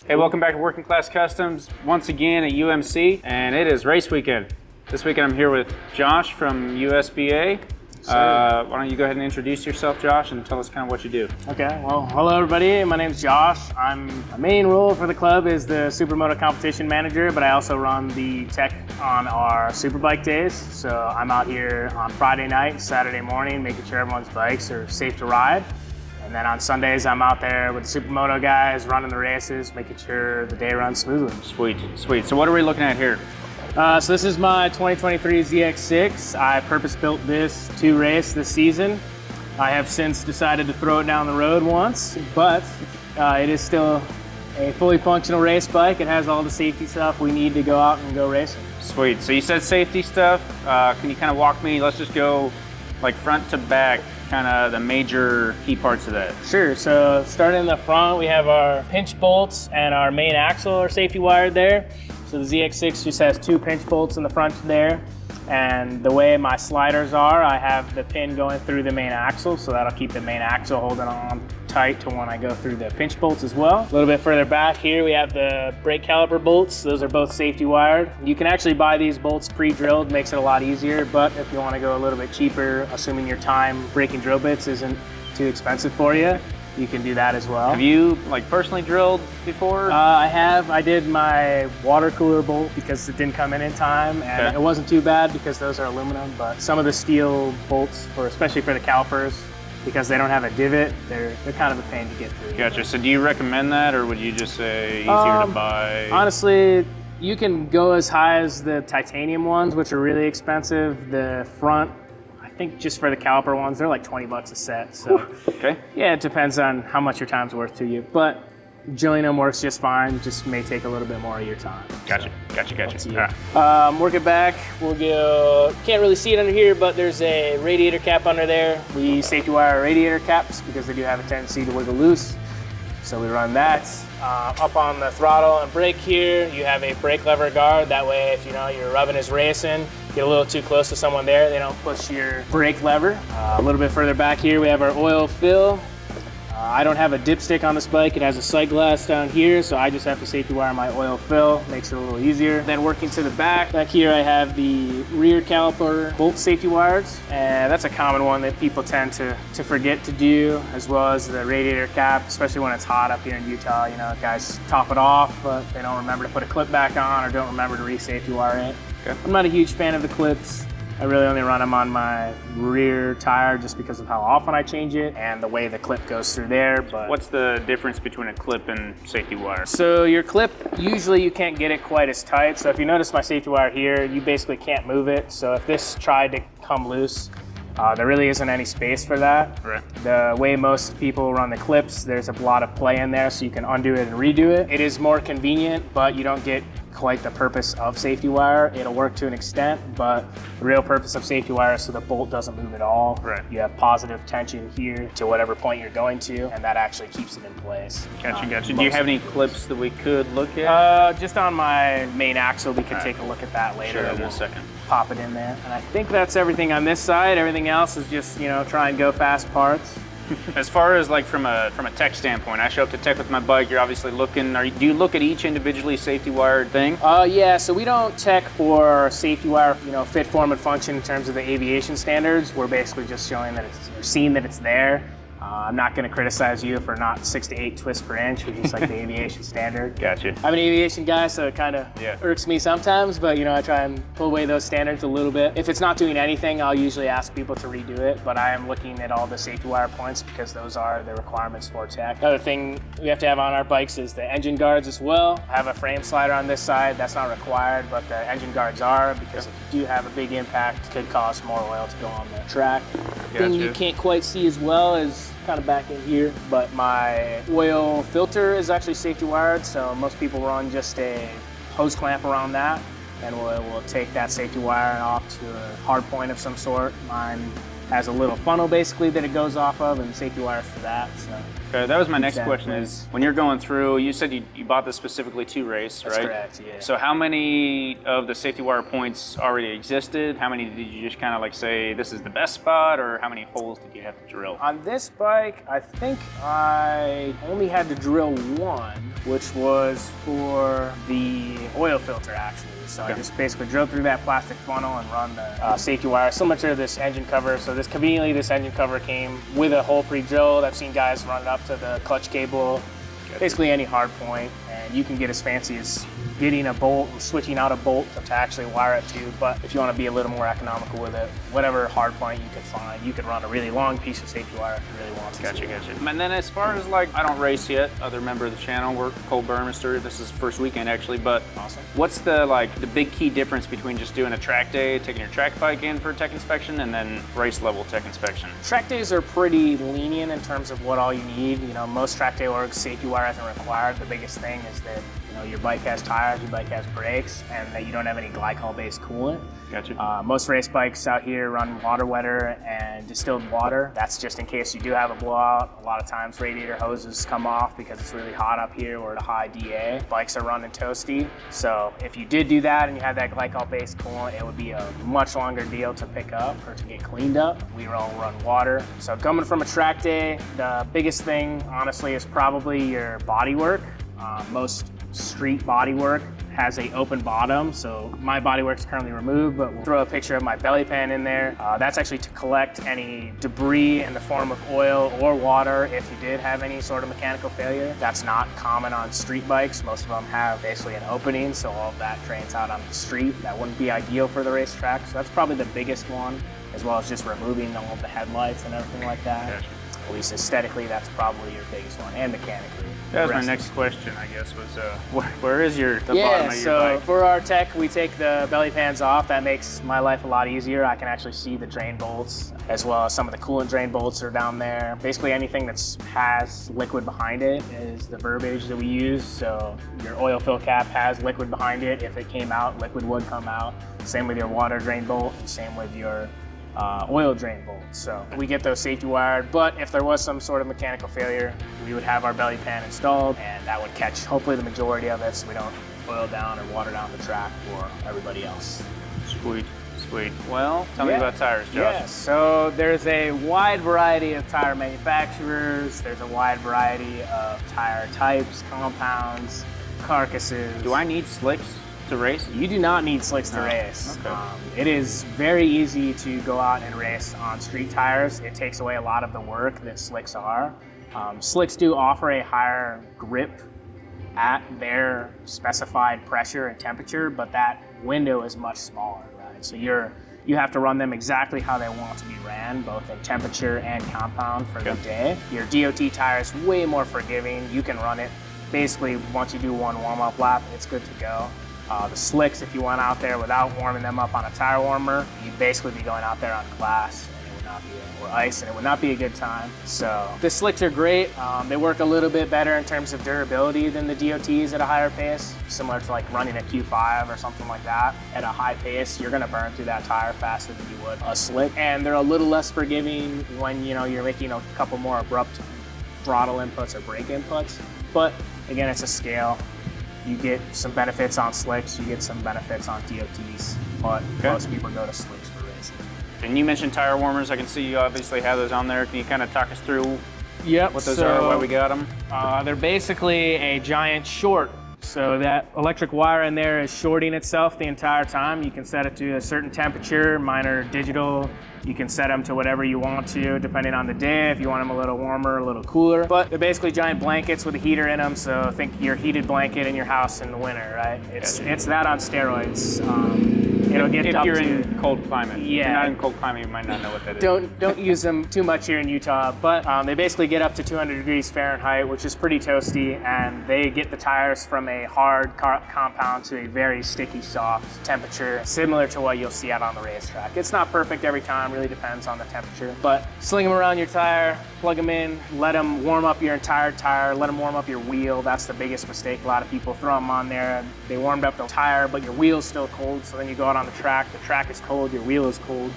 Hey, welcome back to Working Class Customs, once again at UMC, and it is race weekend. This weekend I'm here with Josh from USBA. Why don't you go ahead and introduce yourself, Josh, and tell us kind of what you do. Okay, well, hello everybody. My name's Josh. My main role for the club is the supermoto competition manager, but I also run the tech on our superbike days. So I'm out here on Friday night, Saturday morning, making sure everyone's bikes are safe to ride. And then on Sundays, I'm out there with the supermoto guys, running the races, making sure the day runs smoothly. Sweet, sweet. So what are we looking at here? So this is my 2023 ZX6. I purpose-built this to race this season. I have since decided to throw it down the road once, but it is still a fully functional race bike. It has all the safety stuff we need to go out and go racing. Sweet. So you said safety stuff. Can you kind of walk me? Let's just go like front to back, kind of the major key parts of that. Sure. So starting in the front, we have our pinch bolts and our main axle are safety wired there. So the ZX6 just has two pinch bolts in the front there. And the way my sliders are, I have the pin going through the main axle, so that'll keep the main axle holding on tight to when I go through the pinch bolts as well. A little bit further back here, we have the brake caliper bolts. Those are both safety wired. You can actually buy these bolts pre-drilled, makes it a lot easier, but if you want to go a little bit cheaper, assuming your time breaking drill bits isn't too expensive for you, you can do that as well. Have you personally drilled before? I have. I did my water cooler bolt because it didn't come in time, and It wasn't too bad because those are aluminum, but some of the steel bolts, especially for the calipers, because they don't have a divot, they're kind of a pain to get through. Gotcha. So do you recommend that, or would you just say easier to buy? Honestly, you can go as high as the titanium ones, which are really expensive. The front, I think just for the caliper ones, they're like 20 bucks a set. So okay. Yeah, it depends on how much your time's worth to you. But drilling them works just fine, just may take a little bit more of your time. Gotcha. All right. Working back, we'll go, can't really see it under here, but there's a radiator cap under there. We safety wire our radiator caps because they do have a tendency to wiggle loose. So we run that. Up on the throttle and brake here, you have a brake lever guard. That way, if your rubbing is racing, get a little too close to someone there, they don't push your brake lever. A little bit further back here, we have our oil fill. I don't have a dipstick on this bike. It has a sight glass down here, so I just have to safety wire my oil fill. Makes it a little easier. Then working to the back here I have the rear caliper bolt safety wires, and that's a common one that people tend to forget to do, as well as the radiator cap, especially when it's hot up here in Utah. Guys top it off, but they don't remember to put a clip back on or don't remember to re-safety wire it. Okay. I'm not a huge fan of the clips. I really only run them on my rear tire just because of how often I change it and the way the clip goes through there. But what's the difference between a clip and safety wire? So your clip, usually you can't get it quite as tight. So if you notice my safety wire here, you basically can't move it. So if this tried to come loose, there really isn't any space for that. Right. The way most people run the clips, there's a lot of play in there, so you can undo it and redo it. It is more convenient, but you don't get quite the purpose of safety wire. It'll work to an extent, but the real purpose of safety wire is so the bolt doesn't move at all. Right. You have positive tension here to whatever point you're going to, and that actually keeps it in place. Gotcha. Do you have any clips that we could look at? Just on my main axle, we could take a look at that later. Sure, in a second. Pop it in there. And I think that's everything on this side. Everything else is just, try and go fast parts. As far as like from a tech standpoint, I show up to tech with my bike, you're obviously looking, do you look at each individually safety wired thing? Yeah, so we don't tech for safety wire, fit, form, and function in terms of the aviation standards. We're basically just showing that seeing that it's there. I'm not going to criticize you for not 6 to 8 twists per inch, which is like the aviation standard. Gotcha. I'm an aviation guy, so it kind of irks me sometimes, but I try and pull away those standards a little bit. If it's not doing anything, I'll usually ask people to redo it, but I am looking at all the safety wire points because those are the requirements for tech. Another thing we have to have on our bikes is the engine guards as well. I have a frame slider on this side. That's not required, but the engine guards are, because if you do have a big impact, it could cost more oil to go on the track. Thing you can't quite see as well is kind of back in here, but my oil filter is actually safety wired, so most people run just a hose clamp around that, and we'll take that safety wire off to a hard point of some sort. Mine has a little funnel basically that it goes off of, and safety wires for that. So. Okay, that was my next Exactly. question is, when you're going through, you said you bought this specifically to race, right? That's correct, yeah. So how many of the safety wire points already existed? How many did you just kind of like say, this is the best spot, or how many holes did you have to drill? On this bike, I think I only had to drill one, which was for the oil filter actually. So I just basically drilled through that plastic funnel and run the safety wire, similar to this engine cover. So this engine cover came with a hole pre-drilled. I've seen guys run it up to the clutch cable, basically any hard point, and you can get as fancy as getting a bolt and switching out a bolt to actually wire it to. But if you want to be a little more economical with it, whatever hard point you can find, you can run a really long piece of safety wire if you really want to. Gotcha. And then as far as like, I don't race yet, other member of the channel, we're Cole Burmester. This is first weekend actually, but Awesome. what's the big key difference between just doing a track day, taking your track bike in for a tech inspection, and then race level tech inspection? Track days are pretty lenient in terms of what all you need. You know, most track day orgs, safety wire isn't required. The biggest thing is that your bike has tires, your bike has brakes, and that you don't have any glycol-based coolant. Gotcha. Most race bikes out here run water wetter and distilled water. That's just in case you do have a blowout. A lot of times radiator hoses come off because it's really hot up here. We're at a high DA. Bikes are running toasty. So if you did do that and you had that glycol-based coolant, it would be a much longer deal to pick up or to get cleaned up. We all run water. So coming from a track day, the biggest thing, honestly, is probably your body work. Most street body work has a open bottom, so my body work is currently removed, but we'll throw a picture of my belly pan in there. That's actually to collect any debris in the form of oil or water if you did have any sort of mechanical failure. That's not common on street bikes. Most of them have basically an opening, so all of that drains out on the street. That wouldn't be ideal for the racetrack, so that's probably the biggest one, as well as just removing all of the headlights and everything like that. Gotcha. At least aesthetically, that's probably your biggest one, and mechanically. That was my next question, I guess, was where is the bottom of your so bike? for our tech, we take the belly pans off. That makes my life a lot easier. I can actually see the drain bolts, as well as some of the coolant drain bolts are down there. Basically anything that has liquid behind it is the verbiage that we use. So your oil fill cap has liquid behind it. If it came out, liquid would come out. Same with your water drain bolt, and same with your oil drain bolt. So we get those safety wired, but if there was some sort of mechanical failure, we would have our belly pan installed, and that would catch hopefully the majority of it, so we don't oil down or water down the track for everybody else. Sweet. Well, tell me about tires, Josh. Yeah, so there's a wide variety of tire manufacturers. There's a wide variety of tire types, compounds, carcasses. Do I need slicks to race? You do not need slicks to race. Okay. It is very easy to go out and race on street tires. It takes away a lot of the work that slicks are. Slicks do offer a higher grip at their specified pressure and temperature, but that window is much smaller, right? So you have to run them exactly how they want to be ran, both in temperature and compound for the day. Your DOT tire is way more forgiving. You can run it basically once you do one warm-up lap, it's good to go. The slicks, if you went out there without warming them up on a tire warmer, you'd basically be going out there on glass or ice, and it would not be a good time. So the slicks are great. They work a little bit better in terms of durability than the DOTs at a higher pace, similar to like running a Q5 or something like that. At a high pace, you're gonna burn through that tire faster than you would a slick, and they're a little less forgiving when you're making a couple more abrupt throttle inputs or brake inputs. But again, it's a scale. You get some benefits on slicks, you get some benefits on DOTs, but most people go to slicks for racing. And you mentioned tire warmers. I can see you obviously have those on there. Can you kind of talk us through what those are, why we got them? They're basically a giant short. So that electric wire in there is shorting itself the entire time. You can set it to a certain temperature, mine are digital. You can set them to whatever you want to, depending on the day, if you want them a little warmer, a little cooler. But they're basically giant blankets with a heater in them, so think your heated blanket in your house in the winter, right? It's that on steroids. It'll get if up you're to, in cold climate. Yeah. If you're not in cold climate, you might not know what that is. Don't use them too much here in Utah, but they basically get up to 200 degrees Fahrenheit, which is pretty toasty, and they get the tires from a hard compound to a very sticky, soft temperature, similar to what you'll see out on the racetrack. It's not perfect every time, really depends on the temperature, but sling them around your tire, plug them in, let them warm up your entire tire, let them warm up your wheel. That's the biggest mistake. A lot of people throw them on there, they warmed up the tire, but your wheel's still cold, so then you go out on the track is cold, your wheel is cold.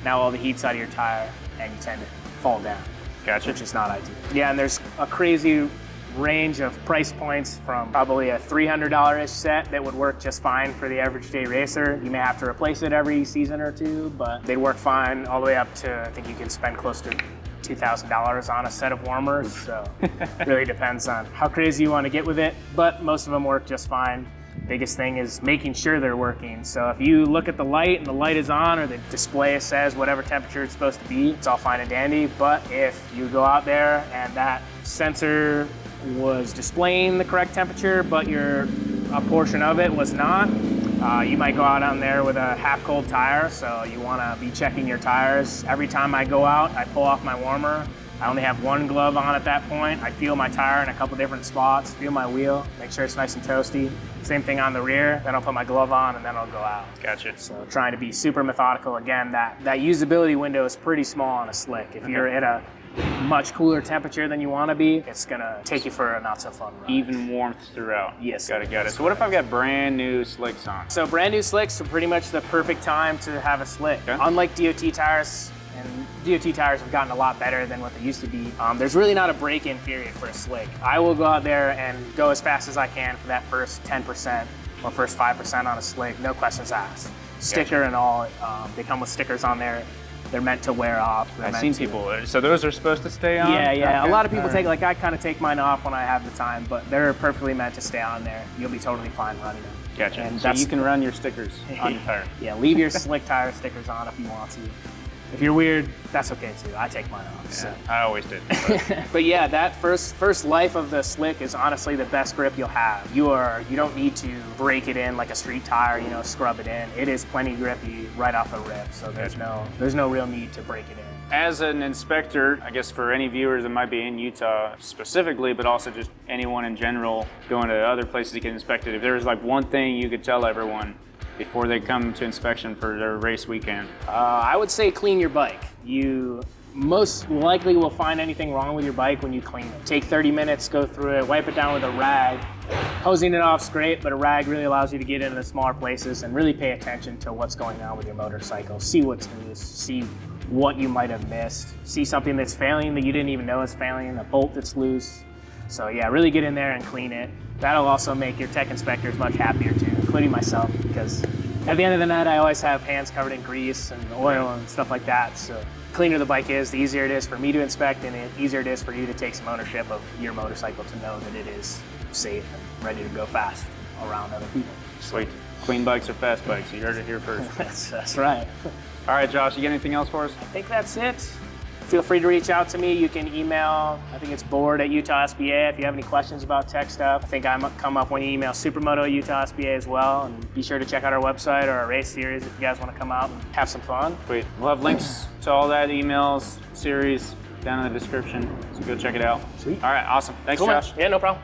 Now all the heat's out of your tire and you tend to fall down. Gotcha. Which is not ideal. Yeah, and there's a crazy range of price points from probably a $300-ish set that would work just fine for the average day racer. You may have to replace it every season or two, but they'd work fine all the way up to, I think you can spend close to $2,000 on a set of warmers. So it really depends on how crazy you want to get with it, but most of them work just fine. Biggest thing is making sure they're working. So if you look at the light and the light is on, or the display says whatever temperature it's supposed to be, it's all fine and dandy. But if you go out there and that sensor was displaying the correct temperature, but a portion of it was not, you might go out on there with a half cold tire. So you want to be checking your tires. Every time I go out, I pull off my warmer. I only have one glove on at that point. I feel my tire in a couple different spots, feel my wheel, make sure it's nice and toasty. Same thing on the rear, then I'll put my glove on and then I'll go out. Gotcha. So trying to be super methodical. Again, that usability window is pretty small on a slick. If you're at a much cooler temperature than you want to be, it's gonna take you for a not so fun ride. Even warmth throughout. Yes. Got it. So what if I've got brand new slicks on? So brand new slicks are pretty much the perfect time to have a slick. Okay. Unlike DOT tires, and DOT tires have gotten a lot better than what they used to be. There's really not a break-in period for a slick. I will go out there and go as fast as I can for that first 10% or first 5% on a slick, no questions asked. Sticker and all, they come with stickers on there. They're meant to wear off. I've seen people, so those are supposed to stay on? Yeah. Okay. A lot of people I kind of take mine off when I have the time, but they're perfectly meant to stay on there. You'll be totally fine running them. Gotcha. And so you can run your stickers on your tire. Yeah, leave your slick tire stickers on if you want to. If you're weird, that's okay too. I take mine off. So. I always did. But yeah, that first life of the slick is honestly the best grip you'll have. You don't need to break it in like a street tire, scrub it in. It is plenty grippy right off the rip. So there's no real need to break it in. As an inspector, I guess for any viewers that might be in Utah specifically, but also just anyone in general going to other places to get inspected, if there was like one thing you could tell everyone before they come to inspection for their race weekend? I would say clean your bike. You most likely will find anything wrong with your bike when you clean it. Take 30 minutes, go through it, wipe it down with a rag. Hosing it off's great, but a rag really allows you to get into the smaller places and really pay attention to what's going on with your motorcycle. See what's loose, see what you might have missed, see something that's failing that you didn't even know is failing, a bolt that's loose. So yeah, really get in there and clean it. That'll also make your tech inspectors much happier too, including myself, because at the end of the night, I always have hands covered in grease and oil and stuff like that. So the cleaner the bike is, the easier it is for me to inspect, and the easier it is for you to take some ownership of your motorcycle to know that it is safe and ready to go fast around other people. Sweet. Clean bikes are fast bikes. You heard it here first. That's right. All right, Josh, you got anything else for us? I think that's it. Feel free to reach out to me. You can email, I think it's board@Utah SBA if you have any questions about tech stuff. I think I might come up when you email supermoto@Utah SBA as well. And be sure to check out our website or our race series if you guys want to come out and have some fun. Sweet. We'll have links to all that, emails, series down in the description, so go check it out. Sweet. All right, awesome. Thanks, Cool, man. Josh. Yeah, no problem.